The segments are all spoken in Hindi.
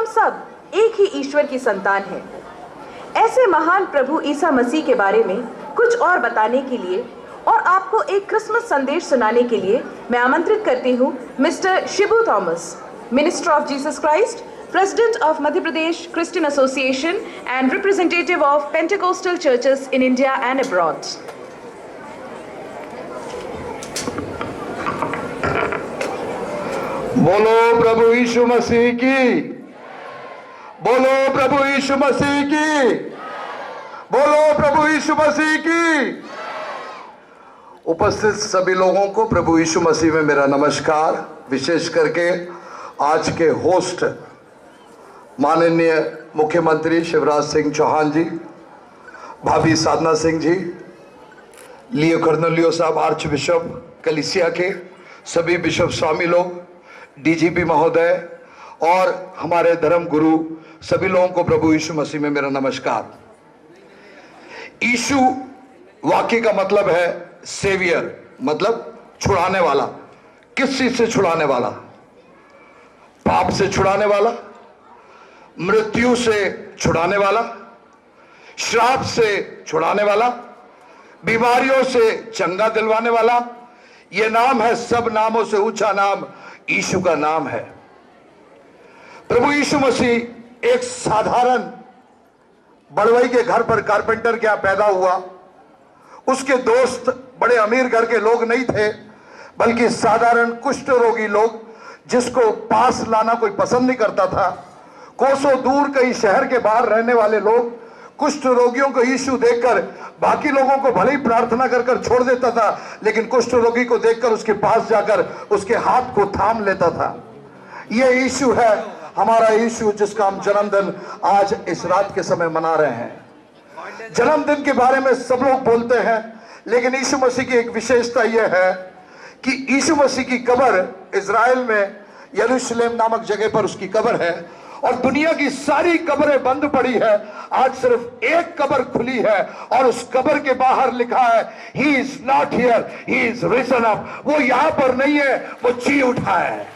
हम सब एक ही ईश्वर की संतान हैं। ऐसे महान प्रभु ईसा मसीह के बारे में कुछ और बताने के लिए और आपको एक क्रिसमस संदेश सुनाने के लिए मैं आमंत्रित करती हूँ mister Shibu Thomas, minister of Jesus Christ, President of Madhya Pradesh Christian Association and representative of Pentecostal churches in India and abroad. बोलो प्रभु यीशु मसीह की, बोलो प्रभु यीशु मसीह की, बोलो प्रभु यीशु मसीह की। उपस्थित सभी लोगों को प्रभु यीशु मसीह में मेरा नमस्कार। विशेष करके आज के होस्ट माननीय मुख्यमंत्री शिवराज सिंह चौहान जी, भाभी साधना सिंह जी, लियो कर्नलियो साहब, आर्च बिशप कलीसिया के सभी बिशप स्वामी लोग, डीजीपी महोदय और हमारे धर्म गुरु, सभी लोगों को प्रभु यीशु मसीह में मेरा नमस्कार। यीशु वाक्य का मतलब है सेवियर, मतलब छुड़ाने वाला। किस चीज से छुड़ाने वाला? पाप से छुड़ाने वाला, मृत्यु से छुड़ाने वाला, श्राप से छुड़ाने वाला, बीमारियों से चंगा दिलवाने वाला। यह नाम है, सब नामों से ऊंचा नाम यीशु का नाम है। प्रभु यीशु मसीह एक साधारण बड़वई के घर पर कारपेंटर के यहां पैदा हुआ। उसके दोस्त बड़े अमीर घर के लोग नहीं थे, बल्कि साधारण कुष्ठ रोगी लोग, जिसको पास लाना कोई पसंद नहीं करता था। कोसों दूर कई शहर के बाहर रहने वाले लोग कुष्ठ रोगियों को यीशु देखकर बाकी लोगों को भले ही प्रार्थना कर कर छोड़ देता था, लेकिन कुष्ठ रोगी को देखकर उसके पास जाकर उसके हाथ को थाम लेता था। यह यीशु है, हमारा यीशु, जिसका हम जन्मदिन आज इस रात के समय मना रहे हैं। जन्मदिन के बारे में सब लोग बोलते हैं, लेकिन यीशु मसीह की एक विशेषता यह है कि यीशु मसीह की कब्र इजराइल में यरूशलेम नामक जगह पर उसकी कब्र है, और दुनिया की सारी कब्रें बंद पड़ी है। आज सिर्फ एक कब्र खुली है, और उस कब्र के बाहर लिखा है, he is not here, he is risen up. वो यहां पर नहीं है, वो जी उठा है।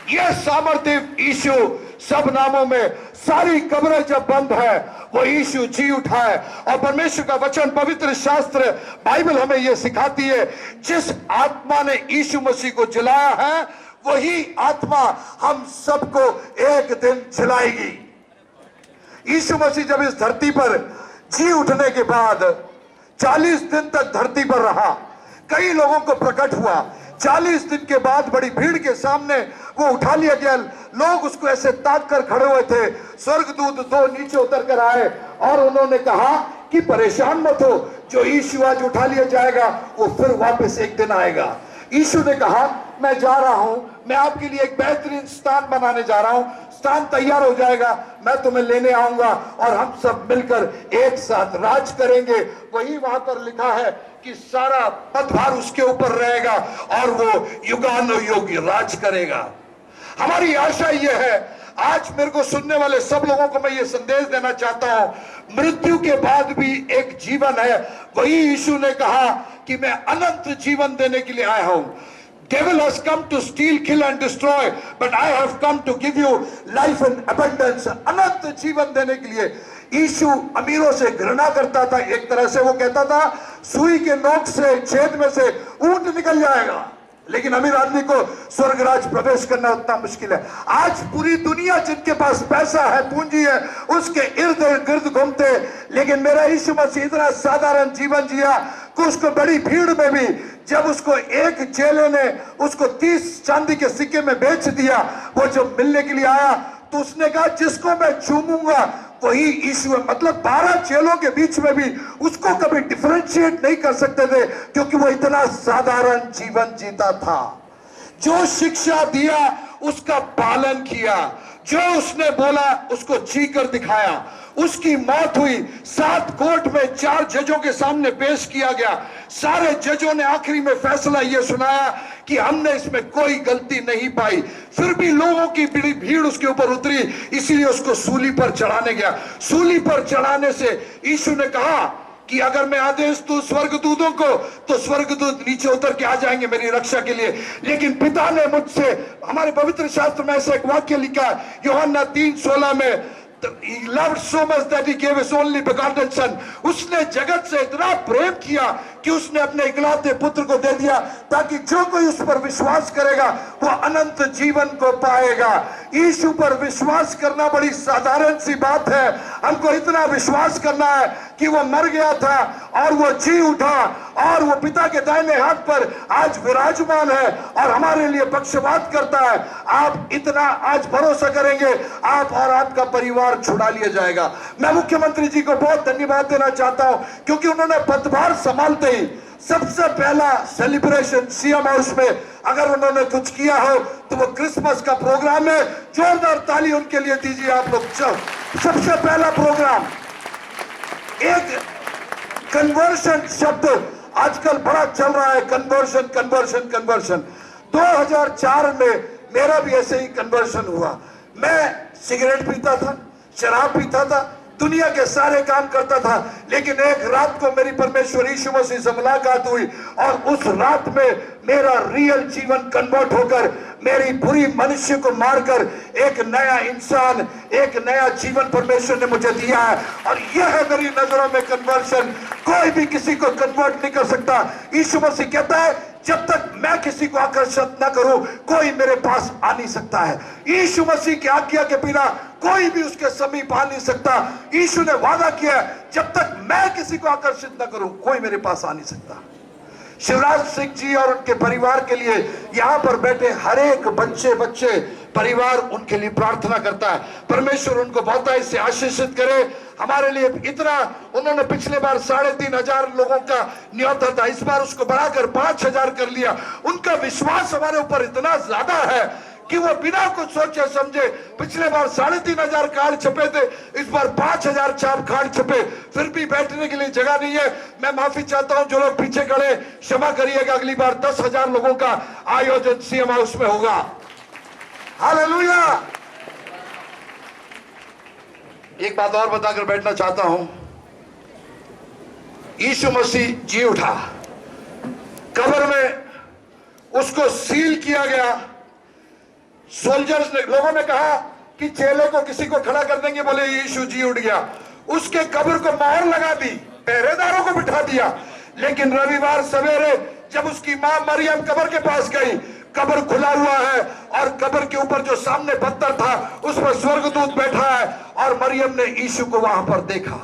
यह सामर्थ्य यीशु, सब नामों में सारी कब्रें जब बंद है, वो यीशु जी उठा है। और परमेश्वर का वचन, पवित्र शास्त्र बाइबल हमें यह सिखाती है, जिस आत्मा ने यीशु मसीह को जिलाया है, वही आत्मा हम सबको एक दिन जिलाएगी। यीशु मसीह जब इस धरती पर जी उठने के बाद 40 दिन तक धरती पर रहा, कई लोगों को प्रकट हुआ। 40 दिन के बाद बड़ी भीड़ के सामने वो उठा लिया गया। लोग उसको ऐसे ताक कर खड़े हुए थे। स्वर्गदूत दो नीचे उतर कर आए और उन्होंने कहा कि परेशान मत हो, जो यीशु आज उठा लिया जाएगा वो फिर वापस एक दिन आएगा। यीशु ने कहा, मैं जा रहा हूं, मैं आपके लिए एक बेहतरीन स्थान बनाने जा रहा हूं, स्थान तैयार हो जाएगा, मैं तुम्हें लेने आऊंगा और हम सब मिलकर एक साथ राज करेंगे। वही वहां पर लिखा है कि सारा पदभार उसके ऊपर रहेगा और वो युगानुयुग राज करेगा। हमारी आशा यह है, आज मेरे को सुनने वाले सब लोगों को मैं ये संदेश देना चाहता हूं, मृत्यु के बाद भी एक जीवन है। वही यीशु ने कहा कि मैं अनंत जीवन देने के लिए आया हूं। Devil has come to steal, kill and destroy, but I have come to give you life in abundance. अनंत जीवन देने के लिए। यीशु अमीरों से घृणा करता था। एक तरह से वो कहता था, सुई के नोक से, छेद में से ऊंट निकल जाएगा, लेकिन अमीर आदमी को स्वर्गराज प्रवेश करना उतना मुश्किल है। आज पूरी दुनिया जिनके पास पैसा है, पूंजी है, उसके इर्द गिर्द घूमते, लेकिन मेरा यीशु मसीह इतना साधारण जीवन जिया कि उसको बड़ी भीड़ में भी, जब उसको एक चेले ने उसको 30 चांदी के सिक्के में बेच दिया, वो जब मिलने के लिए आया तो उसने कहा, जिसको मैं चूमूंगा वही यीशु है। मतलब 12 चेलों के बीच में भी उसको कभी डिफरेंशिएट नहीं कर सकते थे, क्योंकि वो इतना साधारण जीवन जीता था। जो शिक्षा दिया उसका पालन किया, जो उसने बोला उसको जी कर दिखाया। उसकी मौत हुई, 7 कोर्ट में 4 जजों के सामने पेश किया गया। सारे जजों ने आखिरी में फैसला यह सुनाया कि हमने इसमें कोई गलती नहीं पाई। फिर भी लोगों की बड़ी भीड़ उसके ऊपर उतरी, इसीलिए उसको सूली पर चढ़ाने गया। सूली पर चढ़ाने से यीशु ने कहा कि अगर मैं आदेश दूं स्वर्गदूतों को तो स्वर्गदूत नीचे उतर के आ जाएंगे मेरी रक्षा के लिए। लेकिन पिता ने मुझसे, हमारे पवित्र शास्त्र में ऐसा एक वाक्य लिखा है यूहन्ना 3:16 में, He loved so much that he gave his only begotten son। उसने जगत से इतना प्रेम किया कि उसने अपने इकलौते पुत्र को दे दिया ताकि जो कोई उस पर विश्वास करेगा वो अनंत जीवन को पाएगा। यीशु पर विश्वास करना बड़ी साधारण सी बात है। हमको इतना विश्वास करना है कि वो मर गया था और वो जी उठा और वो पिता के दाहिने हाथ पर आज विराजमान है और हमारे लिए पक्षपात करता है। आप इतना आज भरोसा करेंगे, आप और आपका परिवार छुड़ा लिया जाएगा। मैं मुख्यमंत्री जी को बहुत धन्यवाद देना चाहता हूं क्योंकि उन्होंने पदभार संभालते ही सबसे पहला सेलिब्रेशन सीएम हाउस में अगर उन्होंने कुछ किया हो तो वो क्रिसमस का प्रोग्राम है। जोरदार ताली उनके लिए दीजिए आप लोग। सबसे पहला प्रोग्राम, एक कन्वर्शन शब्द आजकल बड़ा चल रहा है, कन्वर्शन कन्वर्शन कन्वर्शन। 2004 में मेरा भी ऐसे ही कन्वर्शन हुआ। मैं सिगरेट पीता था, शराब पीता था, दुनिया के सारे काम करता था, लेकिन एक रात को मेरी परमेश्वर यीशु मसीह से मुलाकात हुई और उस रात में मेरा रियल जीवन कन्वर्ट होकर मेरी बुरी मनुष्य को मारकर एक नया इंसान, एक नया जीवन परमेश्वर ने मुझे दिया है। और यह है मेरी नजरों में कन्वर्शन। कोई भी किसी को कन्वर्ट नहीं कर सकता। यीशु मसीह कहता है जब तक मैं किसी को आकर्षित न करूं कोई मेरे पास आ नहीं सकता है। यीशु मसीह की आज्ञा के बिना कोई भी उसके समीप आ नहीं सकता। यीशु ने वादा किया जब तक मैं किसी को आकर्षित न करूं कोई मेरे पास आ नहीं सकता। शिवराज सिंह जी और उनके परिवार के लिए यहाँ पर बैठे हर एक बच्चे परिवार उनके लिए प्रार्थना करता है। परमेश्वर उनको बहुतायत से आशीषित करे। हमारे लिए इतना उन्होंने पिछले बार 3,500 लोगों का न्योता था, इस बार उसको बढ़ाकर 5,000 कर लिया। उनका विश्वास हमारे ऊपर इतना ज्यादा है कि वो बिना कुछ सोचे समझे, पिछले बार 3,500 कार्ड छपे थे, इस बार 5,000 छाप कार्ड छपे, फिर भी बैठने के लिए जगह नहीं है। मैं माफी चाहता हूं जो लोग पीछे खड़े, क्षमा करिएगा। अगली बार 10,000 लोगों का आयोजन सीएम हाउस में होगा। हालेलुया। एक बात और बताकर बैठना चाहता हूं, यीशु मसीह जी उठा, कब्र में उसको सील किया गया। सोल्जर्स ने, लोगों ने कहा कि चेले को किसी को खड़ा कर देंगे, बोले यीशु जी उठ गया। उसके कब्र को मोहर लगा दी, पहरेदारों को बिठा दिया। लेकिन रविवार सवेरे जब उसकी मां मरियम कब्र के पास गई, कब्र खुला हुआ है और कब्र के ऊपर जो सामने पत्थर था उस पर स्वर्गदूत बैठा है और मरियम ने यीशु को वहां पर देखा।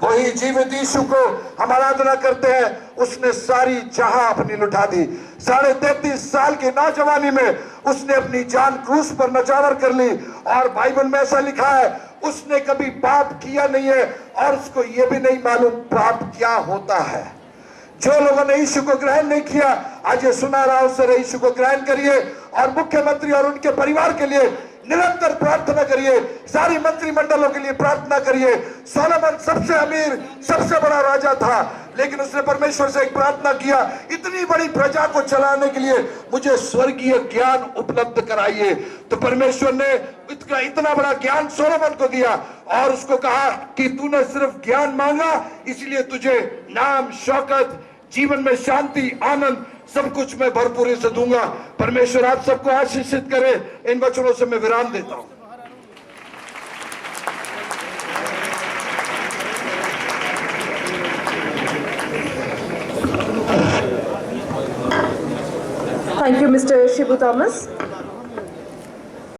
वही जीवित यीशु को हम आराधना करते हैं। उसने सारी जहां अपनी लुटा दी। 33.5 साल की नौजवानी में उसने अपनी जान क्रूस पर नचावर कर ली। और बाइबल में ऐसा लिखा है उसने कभी पाप किया नहीं है और उसको ये भी नहीं मालूम पाप क्या होता है। जो लोगों ने यीशु को ग्रहण नहीं किया, आज ये सुना रहा हूं सर, यीशु को ग्रहण करिए और मुख्यमंत्री और उनके परिवार के लिए निरंतर प्रार्थना करिए। सारी मंत्रिमंडलों के लिए प्रार्थना करिए। सोलोमन सबसे अमीर, सबसे बड़ा राजा था, लेकिन उसने परमेश्वर से एक प्रार्थना किया, इतनी बड़ी प्रजा को चलाने के लिए मुझे स्वर्गीय ज्ञान उपलब्ध कराइए। तो परमेश्वर ने इतना बड़ा ज्ञान सोलोमन को दिया और उसको कहा कि तूने सिर्फ ज्ञान मांगा, इसलिए तुझे नाम, शौकत, जीवन में शांति, आनंद, सब कुछ मैं भरपूरी से दूंगा। परमेश्वर आप सबको आशीषित करे। इन वचनों से मैं विराम देता हूं। Thank you, Mr. Shibu Thomas.